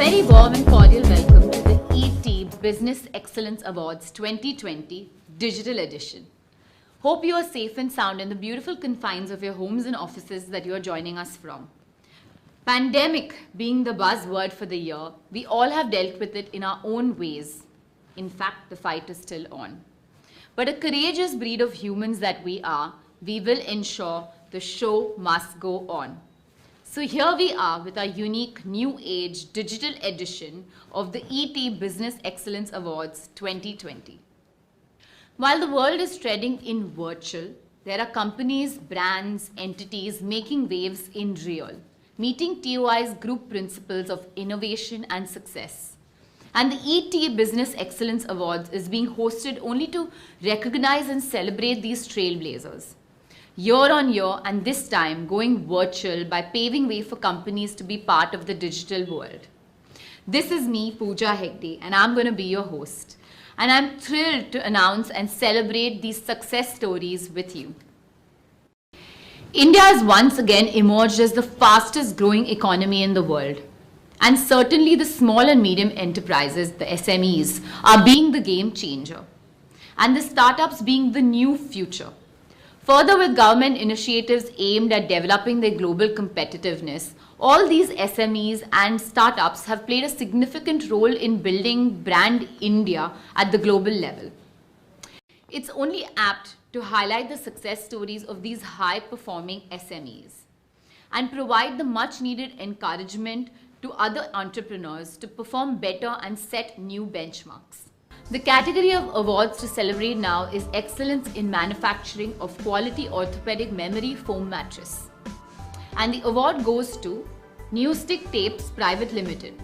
very warm and cordial welcome to the ET Business Excellence Awards 2020 Digital Edition. Hope you are safe and sound in the beautiful confines of your homes and offices that you are joining us from. Pandemic being the buzzword for the year, we all have dealt with it in our own ways. In fact, the fight is still on. But a courageous breed of humans that we are, we will ensure the show must go on. So here we are with our unique new age digital edition of the ET Business Excellence Awards 2020. While the world is treading in virtual, there are companies, brands, entities making waves in real, meeting TOI's group principles of innovation and success. And the ET Business Excellence Awards is being hosted only to recognize and celebrate these trailblazers. Year on year, and this time going virtual by paving way for companies to be part of the digital world. This is me, Pooja Hegde, and I'm going to be your host. And I'm thrilled to announce and celebrate these success stories with you. India has once again emerged as the fastest growing economy in the world. And certainly the small and medium enterprises, the SMEs, are being the game changer. And the startups being the new future. Further, with government initiatives aimed at developing their global competitiveness, all these SMEs and startups have played a significant role in building brand India at the global level. It's only apt to highlight the success stories of these high-performing SMEs and provide the much-needed encouragement to other entrepreneurs to perform better and set new benchmarks. The category of awards to celebrate now is Excellence in Manufacturing of Quality Orthopedic Memory Foam Mattress. And the award goes to Newstick Tapes Private Limited.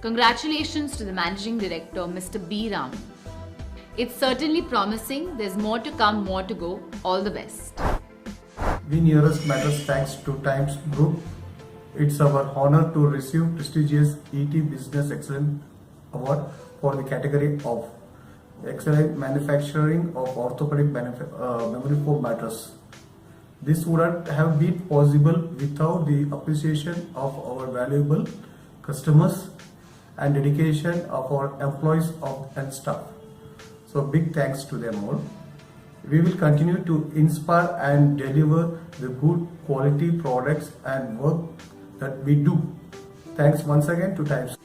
Congratulations to the Managing Director, Mr. B. Ram. It's certainly promising. There's more to come, more to go. All the best. We Nearest Matters thanks to Times Group. It's our honor to receive prestigious ET Business Excellence Award for the category of Excellent Manufacturing of Orthopedic Memory Foam Mattress. This wouldn't have been possible without the appreciation of our valuable customers and dedication of our employees and staff. So big thanks to them all. We will continue to inspire and deliver the good quality products and work that we do. Thanks once again to Times.